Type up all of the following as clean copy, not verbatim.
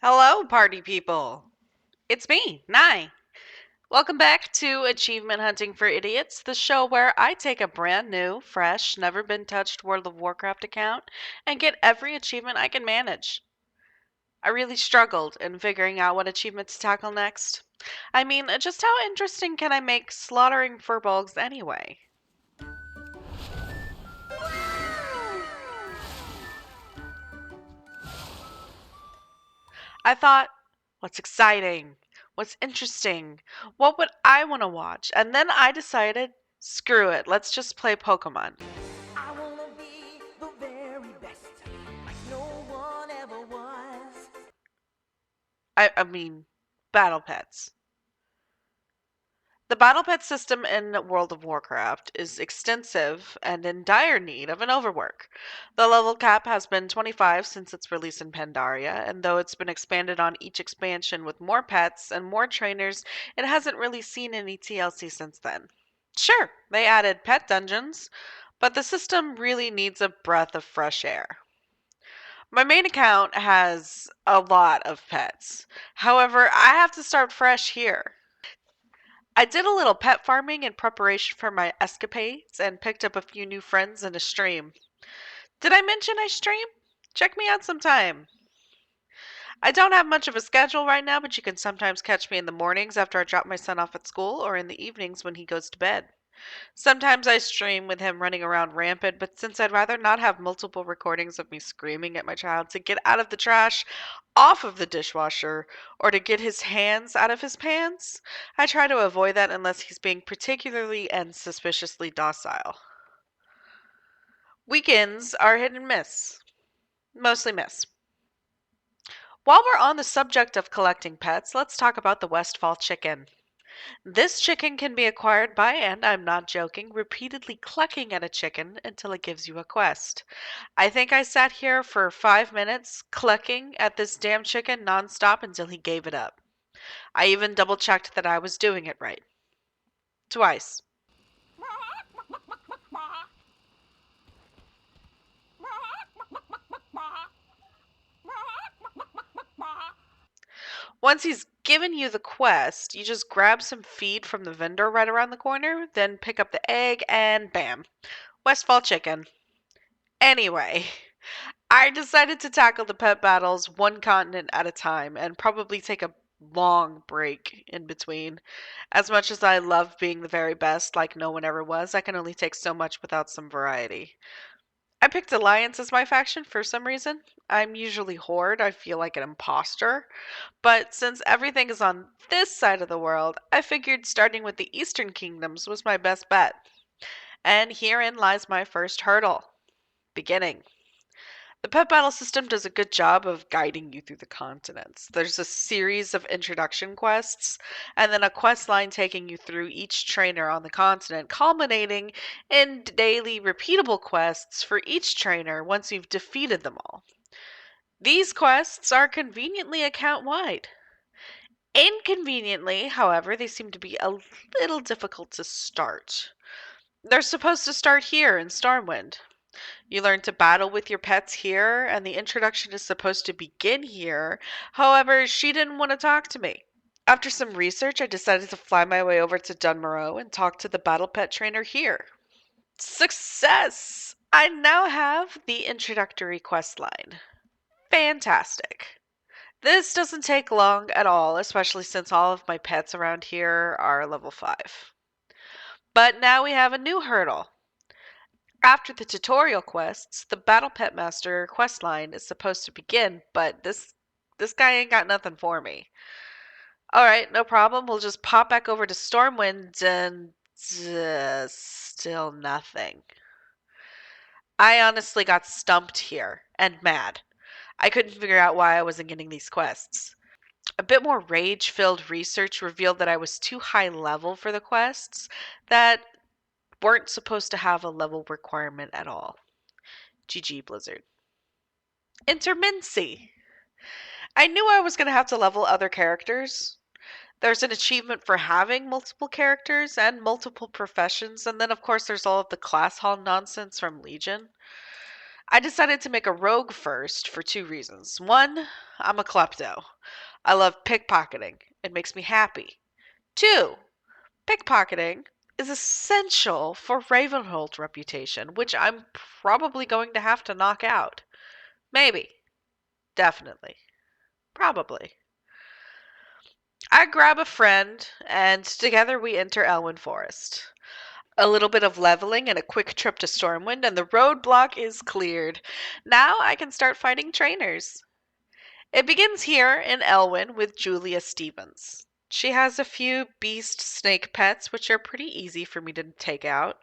Hello, party people. It's me, Nye. Welcome back to Achievement Hunting for Idiots, the show where I take a brand new, fresh, never been touched World of Warcraft account and get every achievement I can manage. I really struggled in figuring out what achievement to tackle next. I mean, just how interesting can I make slaughtering furbolgs anyway? I thought, what's exciting? What's interesting? What would I want to watch? And then I decided, screw it, let's just play Pokemon. I wanna be the very best, like no one ever was. I mean, battle pets. The battle pet system in World of Warcraft is extensive and in dire need of an overwork. The level cap has been 25 since its release in Pandaria, and though it's been expanded on each expansion with more pets and more trainers, it hasn't really seen any TLC since then. Sure, they added pet dungeons, but the system really needs a breath of fresh air. My main account has a lot of pets. However, I have to start fresh here. I did a little pet farming in preparation for my escapades and picked up a few new friends in a stream. Did I mention I stream? Check me out sometime. I don't have much of a schedule right now, but you can sometimes catch me in the mornings after I drop my son off at school or in the evenings when he goes to bed. Sometimes I stream with him running around rampant, but since I'd rather not have multiple recordings of me screaming at my child to get out of the trash, off of the dishwasher, or to get his hands out of his pants, I try to avoid that unless he's being particularly and suspiciously docile. Weekends are hit and miss. Mostly miss. While we're on the subject of collecting pets, let's talk about the Westfall chicken. This chicken can be acquired by, and I'm not joking, repeatedly clucking at a chicken until it gives you a quest. I think I sat here for 5 minutes clucking at this damn chicken nonstop until he gave it up. I even double checked that I was doing it right. Twice. Once he's given you the quest, you just grab some feed from the vendor right around the corner, then pick up the egg, and bam, Westfall chicken. Anyway, I decided to tackle the pet battles one continent at a time and probably take a long break in between. As much as I love being the very best, like no one ever was, I can only take so much without some variety. I picked Alliance as my faction for some reason. I'm usually Horde, I feel like an imposter. But since everything is on this side of the world, I figured starting with the Eastern Kingdoms was my best bet. And herein lies my first hurdle beginning. The pet battle system does a good job of guiding you through the continents. There's a series of introduction quests, and then a quest line taking you through each trainer on the continent, culminating in daily repeatable quests for each trainer once you've defeated them all. These quests are conveniently account wide. Inconveniently, however, they seem to be a little difficult to start. They're supposed to start here in Stormwind. You learn to battle with your pets here, and the introduction is supposed to begin here. However, she didn't want to talk to me. After some research, I decided to fly my way over to Dunmorrow and talk to the battle pet trainer here. Success! I now have the introductory quest line. Fantastic. This doesn't take long at all, especially since all of my pets around here are level 5. But now we have a new hurdle. After the tutorial quests, the Battle Pet Master quest line is supposed to begin, but this guy ain't got nothing for me. All right, no problem. We'll just pop back over to Stormwind and still nothing. I honestly got stumped here and mad. I couldn't figure out why I wasn't getting these quests. A bit more rage-filled research revealed that I was too high level for the quests that weren't supposed to have a level requirement at all. GG Blizzard. Intermincy. I knew I was going to have to level other characters. There's an achievement for having multiple characters and multiple professions, and then of course there's all of the class hall nonsense from Legion. I decided to make a rogue first for two reasons. One, I'm a klepto. I love pickpocketing. It makes me happy. Two, pickpocketing is essential for Ravenholt's reputation, which I'm probably going to have to knock out. Maybe. Definitely. Probably. I grab a friend, and together we enter Elwyn Forest. A little bit of leveling and a quick trip to Stormwind, and the roadblock is cleared. Now I can start fighting trainers. It begins here in Elwyn with Julia Stevens. She has a few beast snake pets, which are pretty easy for me to take out.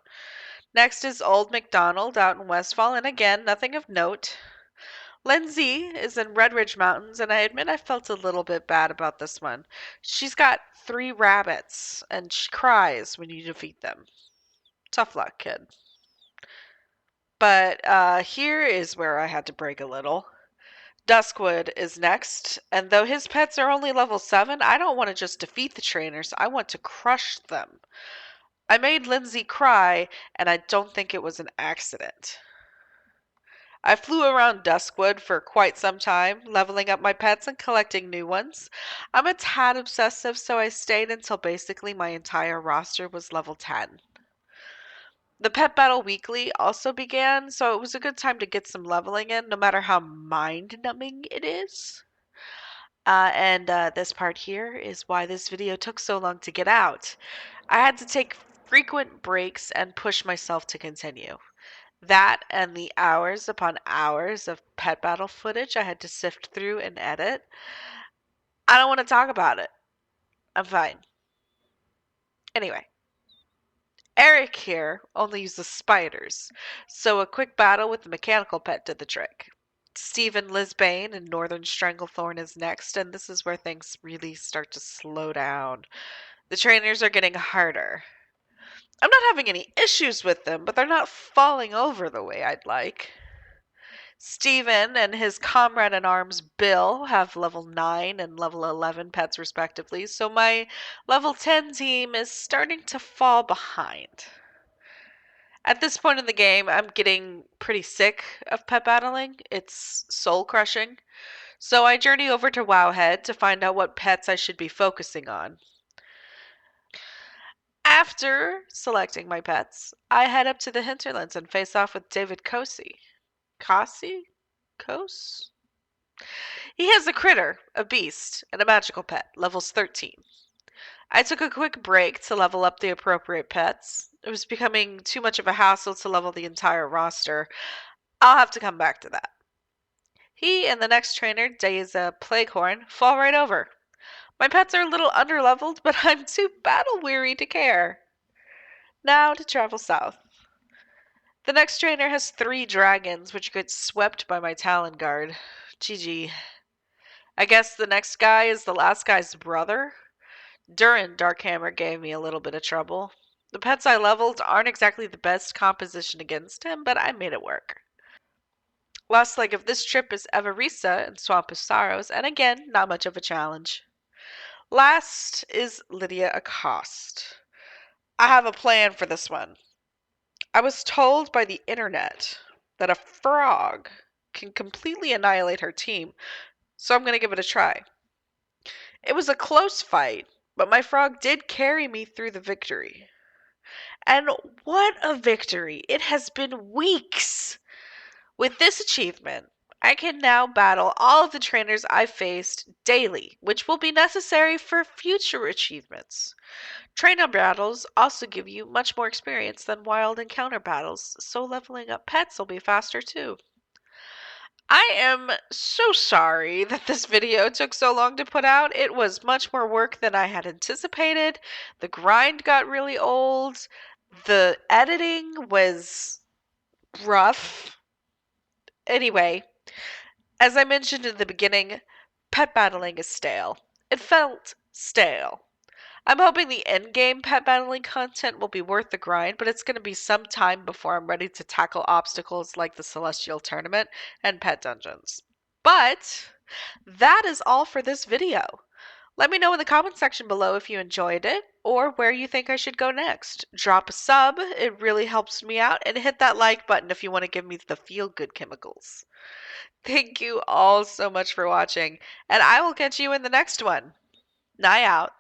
Next is Old MacDonald out in Westfall, and again, nothing of note. Lindsay is in Redridge Mountains, and I admit I felt a little bit bad about this one. She's got three rabbits, and she cries when you defeat them. Tough luck, kid. But here is where I had to break a little. Duskwood is next, and though his pets are only level 7, I don't want to just defeat the trainers, I want to crush them. I made Lindsay cry, and I don't think it was an accident. I flew around Duskwood for quite some time, leveling up my pets and collecting new ones. I'm a tad obsessive, so I stayed until basically my entire roster was level 10. The Pet Battle Weekly also began, so it was a good time to get some leveling in, no matter how mind-numbing it is. And this part here is why this video took so long to get out. I had to take frequent breaks and push myself to continue. That and the hours upon hours of pet battle footage I had to sift through and edit. I don't want to talk about it. I'm fine. Anyway, Eric here only uses spiders, so a quick battle with the mechanical pet did the trick. Stephen Lisbane and Northern Stranglethorn is next, and this is where things really start to slow down. The trainers are getting harder. I'm not having any issues with them, but they're not falling over the way I'd like. Stephen and his comrade in arms Bill have level 9 and level 11 pets respectively, so my level 10 team is starting to fall behind. At this point in the game, I'm getting pretty sick of pet battling. It's soul crushing. So I journey over to Wowhead to find out what pets I should be focusing on. After selecting my pets, I head up to the hinterlands and face off with David Cosi. Cosi? Cos? He has a critter, a beast, and a magical pet, levels 13. I took a quick break to level up the appropriate pets. It was becoming too much of a hassle to level the entire roster. I'll have to come back to that. He and the next trainer, Deza Plaguehorn, fall right over. My pets are a little underleveled, but I'm too battle-weary to care. Now to travel south. The next trainer has 3 dragons, which get swept by my Talon Guard. GG. I guess the next guy is the last guy's brother? Durin Darkhammer gave me a little bit of trouble. The pets I leveled aren't exactly the best composition against him, but I made it work. Last leg of this trip is Everisa and Swamp of Sorrows, and again, not much of a challenge. Last is Lydia Accost. I have a plan for this one. I was told by the internet that a frog can completely annihilate her team, so I'm going to give it a try. It was a close fight, but my frog did carry me through the victory. And what a victory! It has been weeks! With this achievement, I can now battle all of the trainers I've faced daily, which will be necessary for future achievements. Trainer battles also give you much more experience than wild encounter battles, so leveling up pets will be faster too. I am so sorry that this video took so long to put out. It was much more work than I had anticipated. The grind got really old. The editing was rough. Anyway, as I mentioned in the beginning, pet battling is stale. It felt stale. I'm hoping the endgame pet battling content will be worth the grind, but it's going to be some time before I'm ready to tackle obstacles like the Celestial Tournament and pet dungeons. But that is all for this video. Let me know in the comment section below if you enjoyed it or where you think I should go next. Drop a sub, it really helps me out, and hit that like button if you want to give me the feel good chemicals. Thank you all so much for watching, and I will catch you in the next one. Night out.